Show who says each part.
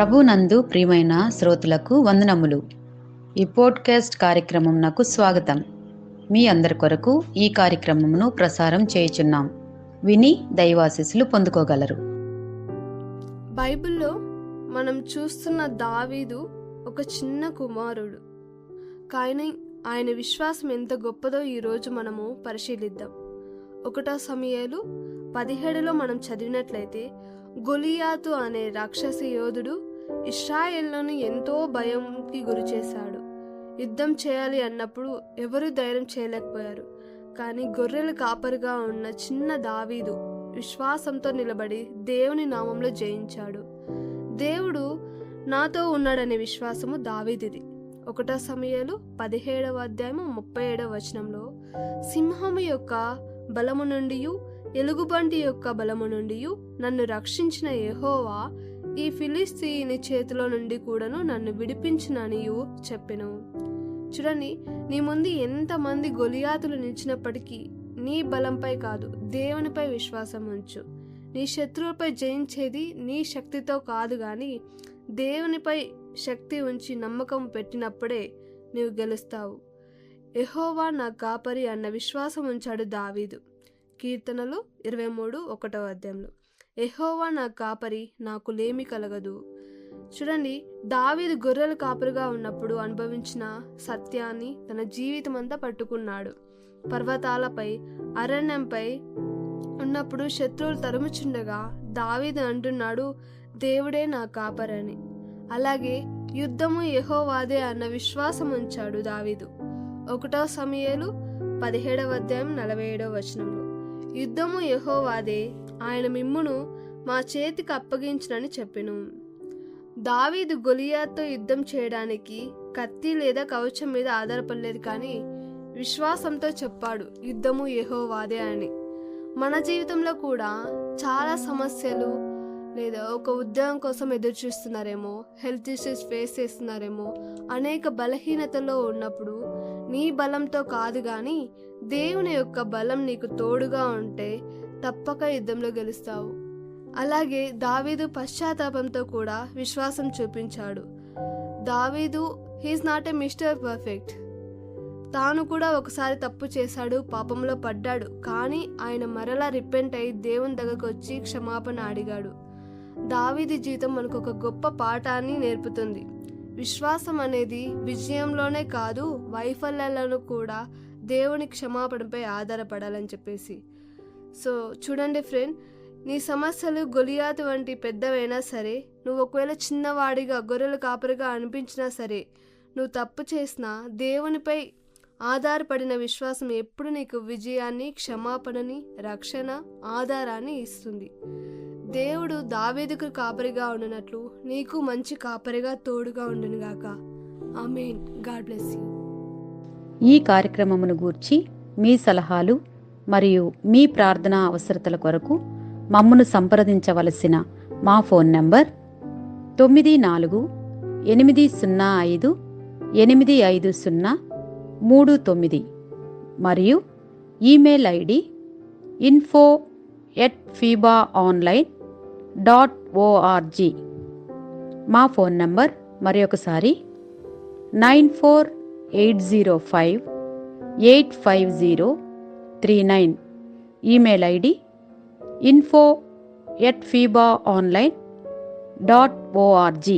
Speaker 1: ప్రభునందు ప్రియమైన శ్రోతలకు వందనములు. ఈ పోడ్కాస్ట్ కార్యక్రమం నాకు స్వాగతం. మీ అందరి కొరకు ఈ కార్యక్రమమును ప్రసారం చేయుచున్నాం. విని దైవాశీస్సులు పొందుకోగలరు.
Speaker 2: బైబిల్లో మనం చూస్తున్న దావీదు ఒక చిన్న కుమారుడు, కానీ ఆయన విశ్వాసం ఎంత గొప్పదో ఈరోజు మనము పరిశీలిద్దాం. 1 సమూయేలు 17లో మనం చదివినట్లయితే, గొలియాతు అనే రాక్షస యోధుడు ఇశ్రాయేలును ఎంతో భయంకి గురి చేశాడు. యుద్ధం చేయాలి అన్నప్పుడు ఎవరు ధైర్యం చేయలేకపోయారు. కానీ గొర్రెల కాపరిగా ఉన్న చిన్న దావీదు విశ్వాసంతో నిలబడి దేవుని నామంలో జయించాడు. దేవుడు నాతో ఉన్నాడనే విశ్వాసము దావీదిది. 1 సమూయేలు 17:37 సింహము యొక్క బలము నుండి, ఎలుగుబంటి యొక్క బలము నుండి నన్ను రక్షించిన యెహోవా ఈ ఫిలిష్తీయుని చేతిలో నుండి కూడాను నన్ను విడిపించుననియు చెప్పెను. చూడండి, నీ ముందు ఎంతమంది గొలియాతులు నిలిచినప్పటికీ నీ బలంపై కాదు, దేవునిపై విశ్వాసం ఉంచు. నీ శత్రువులపై జయించేది నీ శక్తితో కాదు, కానీ దేవునిపై శక్తి ఉంచి నమ్మకం పెట్టినప్పుడే నీవు గెలుస్తావు. యెహోవా నా కాపరి అన్న విశ్వాసం ఉంచాడు దావీదు. కీర్తనలు 23:1 యెహోవా నా కాపరి, నాకు లేమి కలగదు. చూడండి, దావీదు గొర్రెల కాపరిగా ఉన్నప్పుడు అనుభవించిన సత్యాన్ని తన జీవితం అంతా పట్టుకున్నాడు. పర్వతాలపై, అరణ్యంపై ఉన్నప్పుడు శత్రువులు తరుముచుండగా దావీదు అంటున్నాడు, దేవుడే నా కాపరని. అలాగే యుద్ధము యెహోవాదే అన్న విశ్వాసం ఉంచాడు దావీదు. 1 సమూయేలు 17:47 యుద్ధము యెహోవాదే, ఆయన మిమ్మును మా చేతికి అప్పగించునని చెప్పెను. దావీదు గొలియాతుతో యుద్ధం చేయడానికి కత్తి లేదా కవచం మీద ఆధారపడలేదు, కానీ విశ్వాసంతో చెప్పాడు, యుద్ధము యెహోవాదే అని. మన జీవితంలో కూడా చాలా సమస్యలు, లేదా ఒక ఉద్యోగం కోసం ఎదురు చూస్తున్నారేమో, హెల్త్ ఇష్యూస్ ఫేస్ చేస్తున్నారేమో, అనేక బలహీనతలో ఉన్నప్పుడు నీ బలంతో కాదు, కానీ దేవుని యొక్క బలం నీకు తోడుగా ఉంటే తప్పక యుద్ధంలో గెలుస్తావు. అలాగే దావీదు పశ్చాత్తాపంతో కూడా విశ్వాసం చూపించాడు. దావీదు he's not a mister perfect. తాను కూడా ఒకసారి తప్పు చేశాడు, పాపంలో పడ్డాడు, కానీ ఆయన మరలా రిపెంట్ అయి దేవుని దగ్గరకు వచ్చి క్షమాపణ అడిగాడు. దావీదు జీవితం మనకు ఒక గొప్ప పాఠాన్ని నేర్పుతుంది. విశ్వాసం అనేది విజయంలోనే కాదు, వైఫల్యాలను కూడా దేవుని క్షమాపణపై ఆధారపడాలని చెప్పేసి. సో చూడండి ఫ్రెండ్, నీ సమస్యలు గొలియాతు వంటి పెద్దవైనా సరే, నువ్వు ఒకవేళ చిన్నవాడిగా గొర్రెల కాపరిగా అనిపించినా సరే, నువ్వు తప్పు చేసినా దేవునిపై ఆధారపడిన విశ్వాసం ఎప్పుడు నీకు విజయాన్ని, క్షమాపణని, రక్షణ, ఆధారాన్ని ఇస్తుంది. దేవుడు దావీదుకు కాపరిగా ఉండినట్లు నీకు మంచి కాపరిగా తోడుగా ఉండునుగాక. ఆమేన్. God bless you.
Speaker 1: ఈ కార్యక్రమమును గూర్చి మీ సలహాలు మరియు మీ ప్రార్థనా అవసరతల కొరకు మమ్మను సంప్రదించవలసిన మా ఫోన్ నంబర్ 9485585039 మరియు ఈమెయిల్ ఐడి info@fibaonline.org. మా ఫోన్ నంబర్ మరొకసారి 9480585039. Email ID info@fibaonline.org.